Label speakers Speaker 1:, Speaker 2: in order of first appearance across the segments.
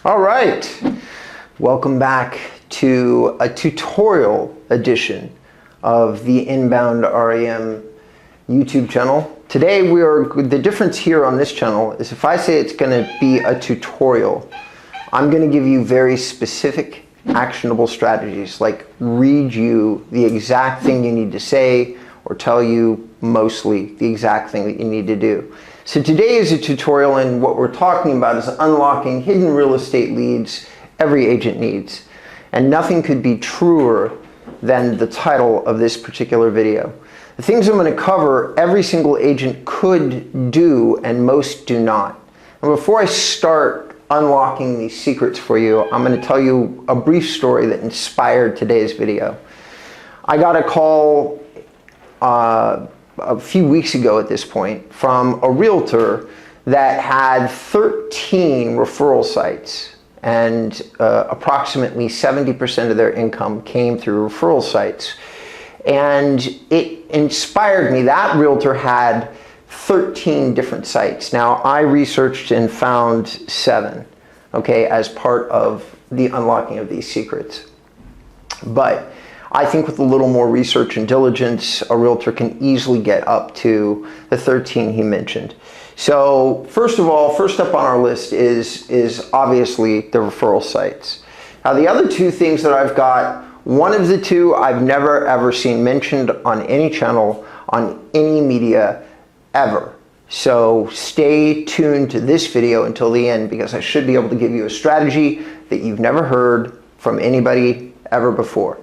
Speaker 1: All right, welcome back to a tutorial edition of the inboundREM YouTube channel. Today the difference here on this channel is if I say it's going to be a tutorial, I'm going to give you very specific actionable strategies, like read you the exact thing you need to say or tell you mostly the exact thing that you need to do. So today is a tutorial, and what we're talking about is unlocking hidden real estate leads every agent needs. And nothing could be truer than the title of this particular video. The things I'm going to cover, every single agent could do and most do not. And before I start unlocking these secrets for you, I'm going to tell you a brief story that inspired today's video. I got a call a few weeks ago at this point from a realtor that had 13 referral sites, and approximately 70% of their income came through referral sites. And it inspired me. That realtor had 13 different sites. Now, I researched and found 7, okay, as part of the unlocking of these secrets. But I think with a little more research and diligence, a realtor can easily get up to the 13 he mentioned. So first of all, first up on our list is obviously the referral sites. Now the other two things that I've got, one of the two I've never ever seen mentioned on any channel, on any media ever. So stay tuned to this video until the end, because I should be able to give you a strategy that you've never heard from anybody ever before.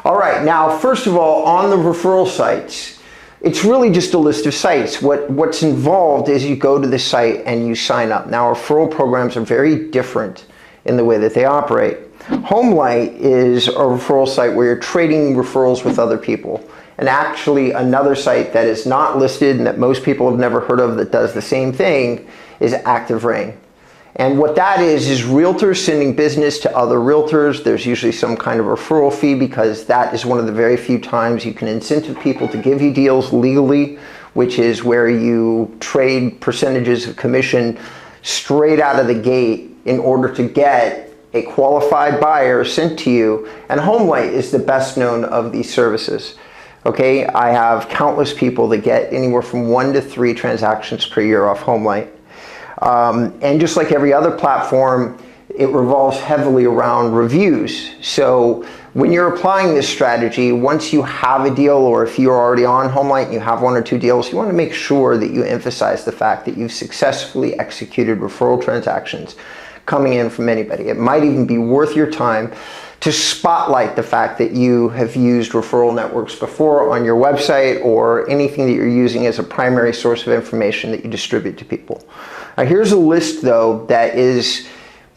Speaker 1: All right, now first of all, on the referral sites, it's really just a list of sites. What's involved is you go to the site and you sign up. Now, referral programs are very different in the way that they operate. HomeLight is a referral site where you're trading referrals with other people. And actually, another site that is not listed and that most people have never heard of that does the same thing is ActiveRain. And what that is realtors sending business to other realtors. There's usually some kind of referral fee, because that is one of the very few times you can incentive people to give you deals legally, which is where you trade percentages of commission straight out of the gate in order to get a qualified buyer sent to you. And HomeLight is the best known of these services. Okay, I have countless people that get anywhere from 1 to 3 transactions per year off HomeLight. And just like every other platform, it revolves heavily around reviews. So when you're applying this strategy, once you have a deal, or if you're already on HomeLight and you have 1 or 2 deals, you want to make sure that you emphasize the fact that you've successfully executed referral transactions coming in from anybody. It might even be worth your time to spotlight the fact that you have used referral networks before on your website, or anything that you're using as a primary source of information that you distribute to people. Now, here's a list, though, that is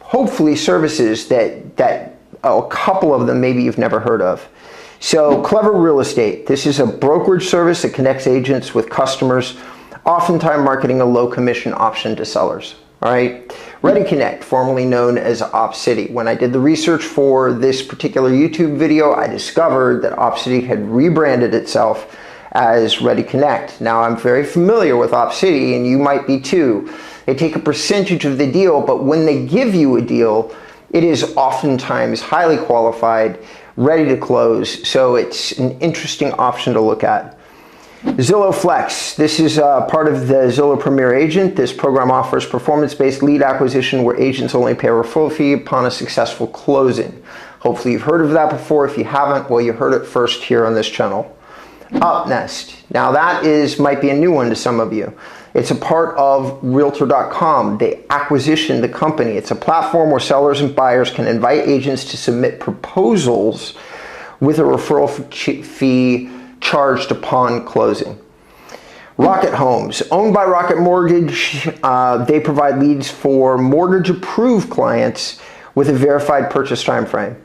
Speaker 1: hopefully services that a couple of them maybe you've never heard of. So Clever Real Estate. This is a brokerage service that connects agents with customers, oftentimes marketing a low commission option to sellers. All right. ReadyConnect, formerly known as OpCity. When I did the research for this particular YouTube video, I discovered that OpCity had rebranded itself as ReadyConnect. Now, I'm very familiar with OpCity, and you might be too. They take a percentage of the deal, but when they give you a deal, it is oftentimes highly qualified, ready to close. So it's an interesting option to look at. Zillow Flex. This is part of the Zillow Premier Agent. This program offers performance-based lead acquisition where agents only pay a referral fee upon a successful closing. Hopefully you've heard of that before. If you haven't, well, you heard it first here on this channel. UpNest. Now that might be a new one to some of you. It's a part of Realtor.com. They acquisition the company. It's a platform where sellers and buyers can invite agents to submit proposals with a referral fee charged upon closing. Rocket Homes, owned by Rocket Mortgage, they provide leads for mortgage-approved clients with a verified purchase time frame.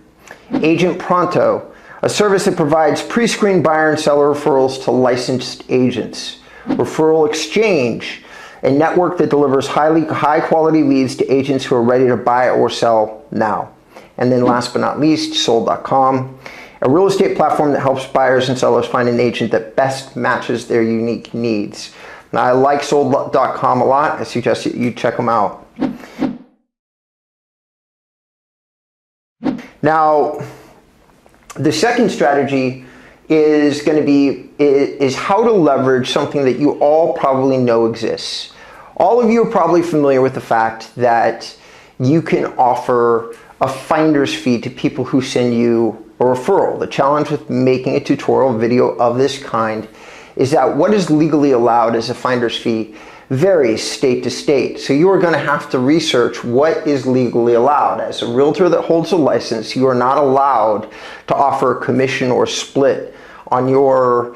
Speaker 1: Agent Pronto, a service that provides pre-screened buyer and seller referrals to licensed agents. Referral Exchange, a network that delivers high-quality leads to agents who are ready to buy or sell now. And then last but not least, Sold.com, a real estate platform that helps buyers and sellers find an agent that best matches their unique needs. Now, I like sold.com a lot. I suggest that you check them out. Now, the second strategy is going to be how to leverage something that you all probably know exists. All of you are probably familiar with the fact that you can offer a finder's fee to people who send you a referral. The challenge with making a tutorial video of this kind is that what is legally allowed as a finder's fee varies state to state. So you are going to have to research what is legally allowed. As a realtor that holds a license, you are not allowed to offer a commission or split on your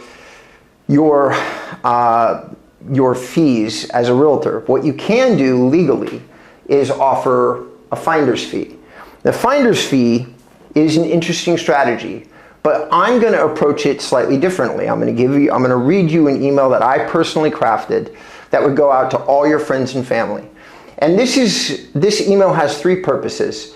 Speaker 1: fees as a realtor. What you can do legally is offer a finder's fee. The finder's fee is an interesting strategy, but I'm going to approach it slightly differently. I'm going to read you an email that I personally crafted that would go out to all your friends and family. And this email has three purposes.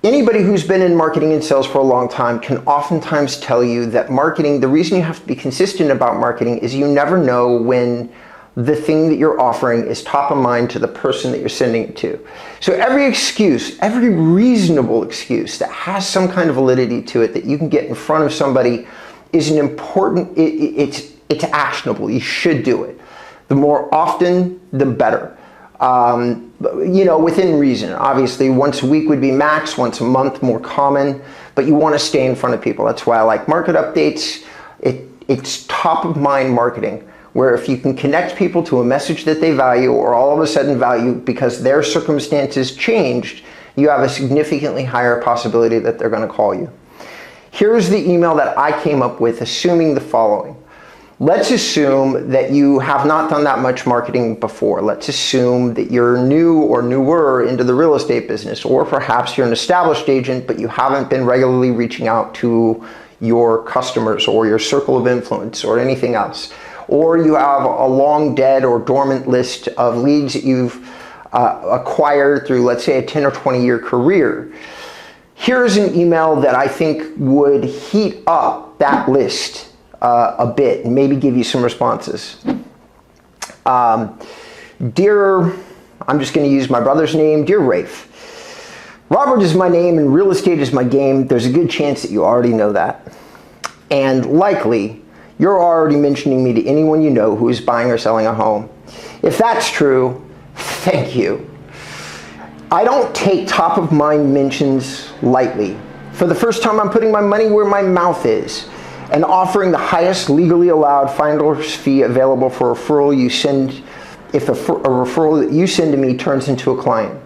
Speaker 1: Anybody who's been in marketing and sales for a long time can oftentimes tell you that marketing, the reason you have to be consistent about marketing is you never know when the thing that you're offering is top of mind to the person that you're sending it to. So every excuse, every reasonable excuse that has some kind of validity to it that you can get in front of somebody is an important, it's actionable. You should do it. The more often, the better. Within reason. Obviously, once a week would be max, once a month more common, but you want to stay in front of people. That's why I like market updates. It's top of mind marketing, where if you can connect people to a message that they value or all of a sudden value because their circumstances changed, you have a significantly higher possibility that they're going to call you. Here's the email that I came up with, assuming the following. Let's assume that you have not done that much marketing before. Let's assume that you're new or newer into the real estate business, or perhaps you're an established agent, but you haven't been regularly reaching out to your customers or your circle of influence or anything else. Or you have a long dead or dormant list of leads that you've acquired through, let's say, a 10 or 20 year career. Here's an email that I think would heat up that list a bit and maybe give you some responses. Dear, I'm just going to use my brother's name, Dear Rafe. Robert is my name and real estate is my game. There's a good chance that you already know that. And likely, you're already mentioning me to anyone you know who is buying or selling a home. If that's true, thank you. I don't take top of mind mentions lightly. For the first time, I'm putting my money where my mouth is and offering the highest legally allowed finder's fee available for a referral you send if a referral that you send to me turns into a client.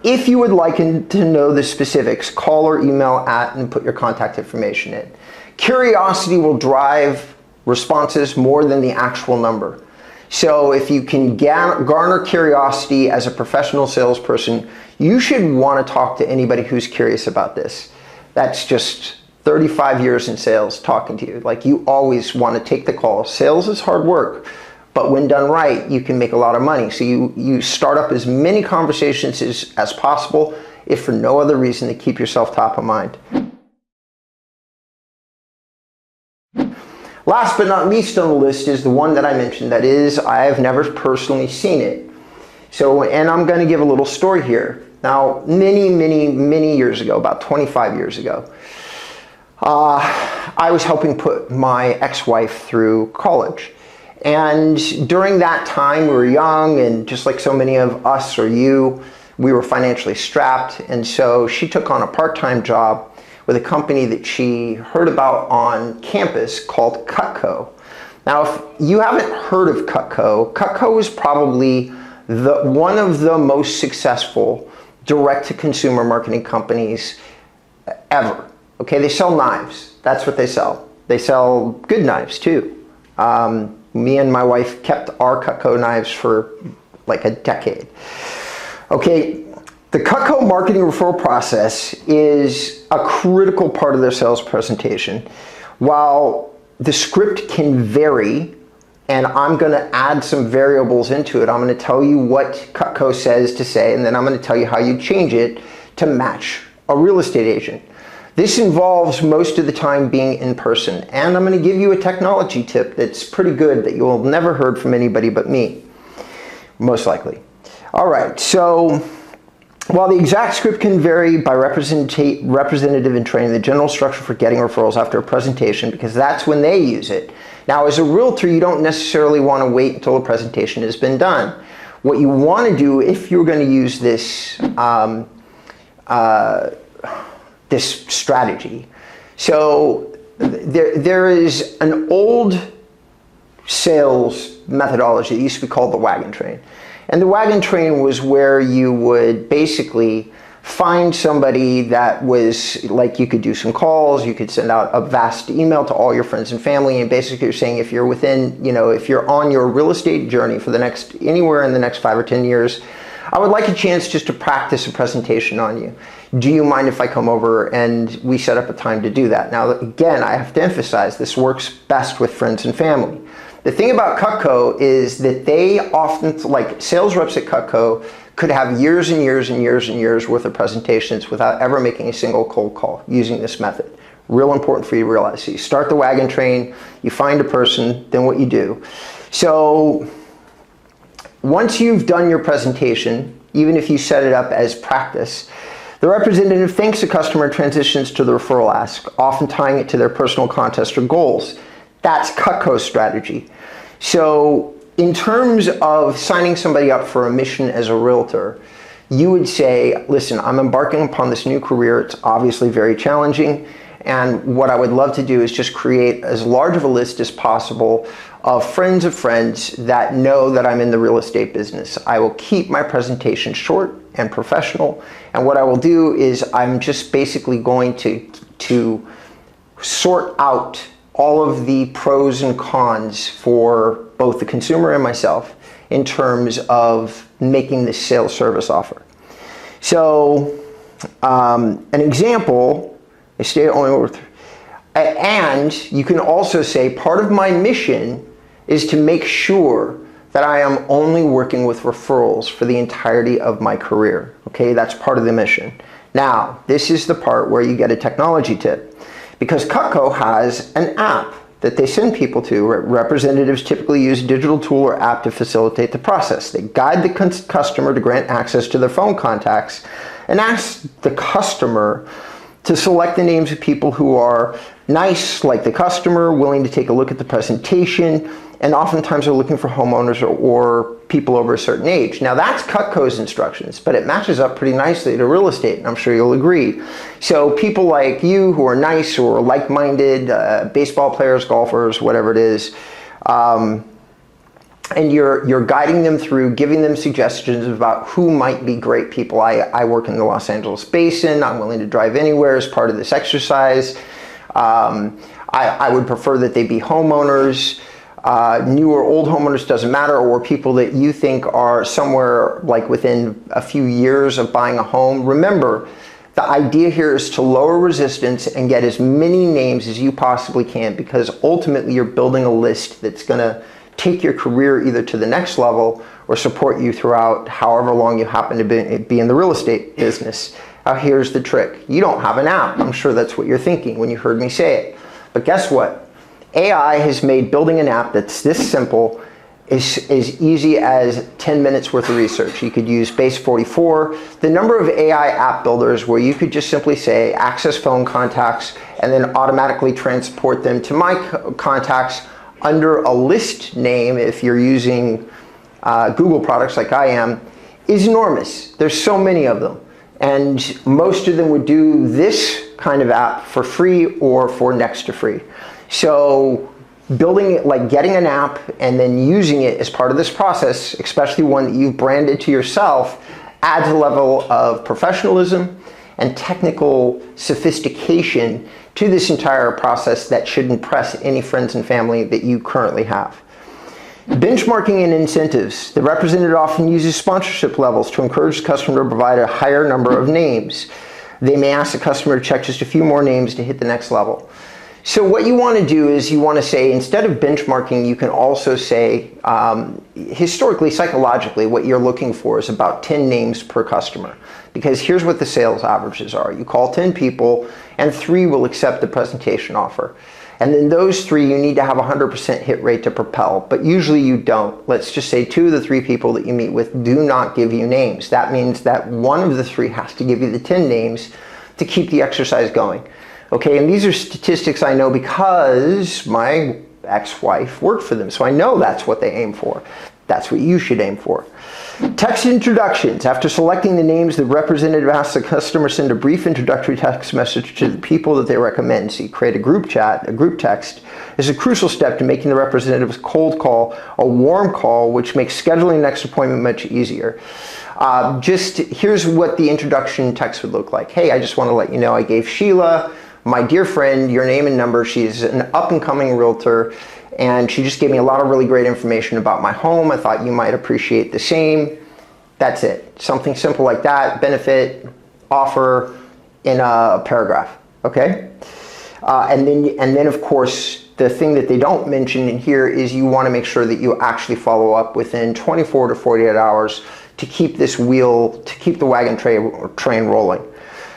Speaker 1: If you would like to know the specifics, call or email at and put your contact information in. Curiosity will drive responses more than the actual number. So if you can garner curiosity as a professional salesperson, you should want to talk to anybody who's curious about this. That's just 35 years in sales talking to you. Like, you always want to take the call. Sales is hard work, but when done right, you can make a lot of money. So you start up as many conversations as possible, if for no other reason to keep yourself top of mind. Last but not least on the list is the one that I mentioned. That is, I have never personally seen it. And I'm going to give a little story here. Now, many years ago, about 25 years ago, I was helping put my ex-wife through college. And during that time, we were young, and just like so many of us or you, we were financially strapped. And so she took on a part-time job with a company that she heard about on campus called Cutco. Now, if you haven't heard of Cutco, Cutco is probably one of the most successful direct-to-consumer marketing companies ever. Okay, they sell knives. That's what they sell. They sell good knives too. Me and my wife kept our Cutco knives for like a decade. Okay, the Cutco marketing referral process is a critical part of their sales presentation. While the script can vary, and I'm going to add some variables into it, I'm going to tell you what Cutco says to say, and then I'm going to tell you how you change it to match a real estate agent. This involves most of the time being in person. And I'm going to give you a technology tip that's pretty good that you'll have never heard from anybody but me, most likely. All right, so while the exact script can vary by representative in training, the general structure for getting referrals after a presentation, because that's when they use it. Now, as a realtor, you don't necessarily want to wait until a presentation has been done. What you want to do if you're going to use this this strategy. So there is an old sales methodology that used to be called the Wagon train. And the Wagon train was where you would basically find somebody that was like, you could do some calls, you could send out a vast email to all your friends and family, and basically you're saying if you're within, if you're on your real estate journey for the next, anywhere in the next 5 or 10 years, I would like a chance just to practice a presentation on you. Do you mind if I come over and we set up a time to do that? Now, again, I have to emphasize this works best with friends and family. The thing about Cutco is that they often, like sales reps at Cutco, could have years and years and years and years worth of presentations without ever making a single cold call using this method. Real important for you to realize. So you start the Wagon train, you find a person, then what you do. So once you've done your presentation, even if you set it up as practice, the representative thanks the customer and transitions to the referral ask, often tying it to their personal contest or goals. That's Cutco's strategy. So in terms of signing somebody up for a mission as a realtor, you would say, listen, I'm embarking upon this new career. It's obviously very challenging. And what I would love to do is just create as large of a list as possible of friends that know that I'm in the real estate business. I will keep my presentation short and professional. And what I will do is I'm just basically going to sort out all of the pros and cons for both the consumer and myself in terms of making this sales service offer. So an example, I stay only over, and you can also say part of my mission is to make sure that I am only working with referrals for the entirety of my career. Okay, that's part of the mission. Now, this is the part where you get a technology tip. Because Cutco has an app that they send people to. Representatives typically use a digital tool or app to facilitate the process. They guide the customer to grant access to their phone contacts and ask the customer to select the names of people who are nice, like the customer, willing to take a look at the presentation, and oftentimes are looking for homeowners or people over a certain age. Now that's Cutco's instructions, but it matches up pretty nicely to real estate, and I'm sure you'll agree. So people like you who are nice or like-minded, baseball players, golfers, whatever it is, and you're guiding them through, giving them suggestions about who might be great people. I work in the Los Angeles basin. I'm willing to drive anywhere as part of this exercise. I would prefer that they be homeowners. New or old homeowners, doesn't matter, or people that you think are somewhere like within a few years of buying a home. Remember, the idea here is to lower resistance and get as many names as you possibly can, because ultimately you're building a list that's going to take your career either to the next level or support you throughout however long you happen to be in the real estate business. Now here's the trick. You don't have an app. I'm sure that's what you're thinking when you heard me say it. But guess what? AI has made building an app that's this simple as easy as 10 minutes worth of research. You could use Base 44, the number of AI app builders where you could just simply say access phone contacts and then automatically transport them to my contacts under a list name if you're using Google products like I am, is enormous. There's so many of them. And most of them would do this kind of app for free or for next to free. So building it, like getting an app and then using it as part of this process, especially one that you've branded to yourself, adds a level of professionalism and technical sophistication to this entire process that should impress any friends and family that you currently have. Benchmarking and incentives. The representative often uses sponsorship levels to encourage the customer to provide a higher number of names. They may ask the customer to check just a few more names to hit the next level. So what you want to do is you want to say, instead of benchmarking, you can also say, historically, psychologically, what you're looking for is about 10 names per customer. Because here's what the sales averages are. You call 10 people and 3 will accept the presentation offer. And then those 3, you need to have a 100% hit rate to propel, but usually you don't. Let's just say 2 of the 3 people that you meet with do not give you names. That means that 1 of the 3 has to give you the 10 names to keep the exercise going. Okay, and these are statistics I know because my ex-wife worked for them, so I know that's what they aim for. That's what you should aim for. Text introductions. After selecting the names, the representative asks the customer send a brief introductory text message to the people that they recommend. So you create a group chat, a group text. Is a crucial step to making the representative's cold call a warm call, which makes scheduling the next appointment much easier. Just here's what the introduction text would look like. Hey, I just want to let you know I gave Sheila, my dear friend, your name and number. She's an up-and-coming realtor, and she just gave me a lot of really great information about my home. I thought you might appreciate the same. That's it. Something simple like that. Benefit, offer in a paragraph. Okay? And then of course, the thing that they don't mention in here is you want to make sure that you actually follow up within 24 to 48 hours to keep this wheel, to keep the wagon train rolling.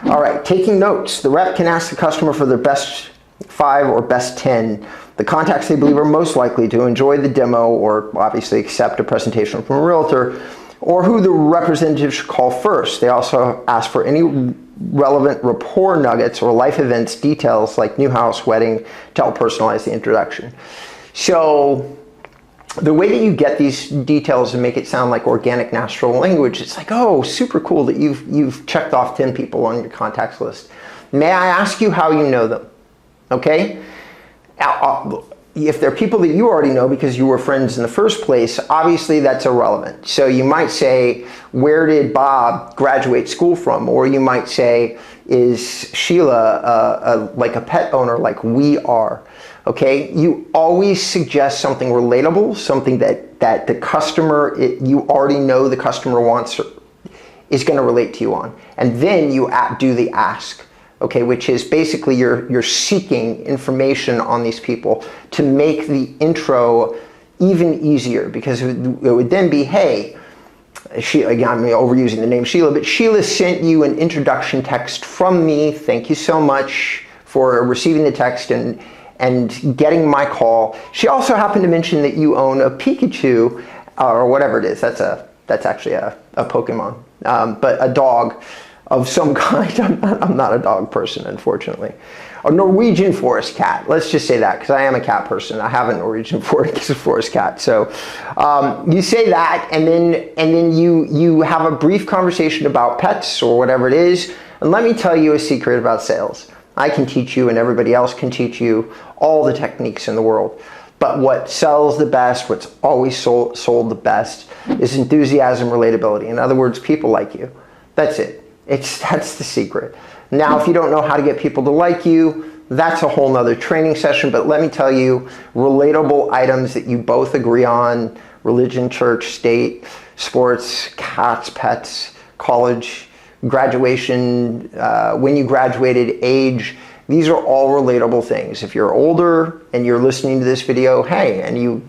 Speaker 1: All right, taking notes. The rep can ask the customer for their best 5 or best 10, the contacts they believe are most likely to enjoy the demo or obviously accept a presentation from a realtor, or who the representative should call first. They also ask for any relevant rapport nuggets or life events details like new house, wedding, to help personalize the introduction. So the way that you get these details and make it sound like organic, natural language, it's like, oh, super cool that you've checked off 10 people on your contacts list. May I ask you how you know them? Okay? If they're people that you already know because you were friends in the first place, obviously that's irrelevant. So you might say, where did Bob graduate school from? Or you might say, is Sheila like a pet owner like we are? Okay, you always suggest something relatable, something that the customer, you already know the customer wants, is going to relate to you on. And then you do the ask, okay, which is basically you're seeking information on these people to make the intro even easier, because it would then be, hey, again, I'm overusing the name Sheila, but Sheila sent you an introduction text from me. Thank you so much for receiving the text and getting my call. She also happened to mention that you own a Pikachu, or whatever it is. That's actually a Pokemon, but a dog of some kind. I'm not a dog person, unfortunately. A Norwegian forest cat. Let's just say that, because I am a cat person. I have a Norwegian forest cat. So you say that, and then you have a brief conversation about pets or whatever it is. And let me tell you a secret about sales. I can teach you, and everybody else can teach you all the techniques in the world. But what sells the best, what's always sold the best, is enthusiasm, relatability. In other words, people like you. That's it. That's the secret. Now, if you don't know how to get people to like you, that's a whole nother training session. But let me tell you, relatable items that you both agree on: religion, church, state, sports, cats, pets, college, graduation, when you graduated, age. These are all relatable things. If you're older and you're listening to this video, hey, and you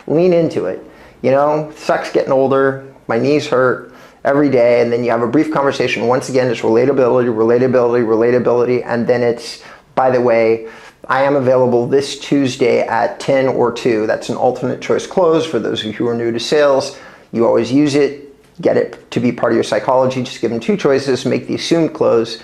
Speaker 1: lean into it. You know, sucks getting older, my knees hurt every day, and then you have a brief conversation. Once again, it's relatability, and then it's, by the way, I am available this Tuesday at 10 or 2. That's an alternate choice close for those of you who are new to sales. You always use it, get it to be part of your psychology. Just give them 2 choices, make the assumed close,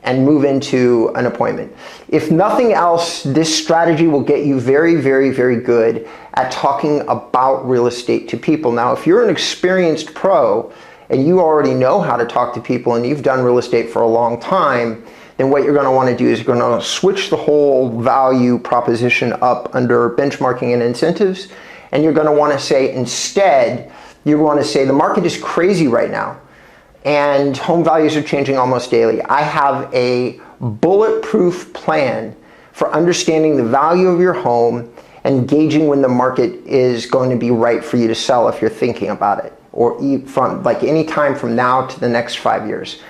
Speaker 1: and move into an appointment. If nothing else, this strategy will get you very, very, very good at talking about real estate to people. Now, if you're an experienced pro and you already know how to talk to people and you've done real estate for a long time, then what you're going to want to do is you're going to switch the whole value proposition up under benchmarking and incentives. And you're going to want to say, instead, you want to say, the market is crazy right now, and home values are changing almost daily. I have a bulletproof plan for understanding the value of your home and gauging when the market is going to be right for you to sell if you're thinking about it, or from like any time from now to the next 5 years.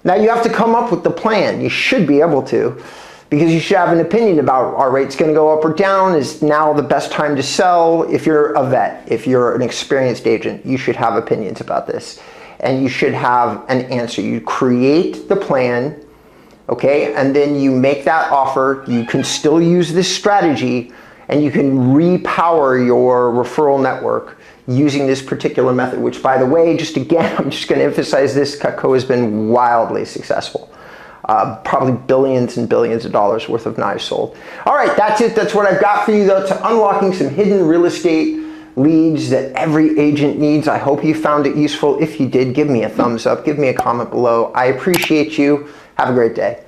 Speaker 1: Now you have to come up with the plan. You should be able to, because you should have an opinion about, are rates going to go up or down? Is now the best time to sell? If you're a vet, if you're an experienced agent, you should have opinions about this. And you should have an answer. You create the plan, okay? And then you make that offer. You can still use this strategy, and you can repower your referral network using this particular method, which, by the way, just again, I'm just going to emphasize this, Cutco has been wildly successful. Probably billions and billions of dollars worth of knives sold. All right, that's it. That's what I've got for you, though, to unlocking some hidden real estate leads that every agent needs. I hope you found it useful. If you did, give me a thumbs up. Give me a comment below. I appreciate you. Have a great day.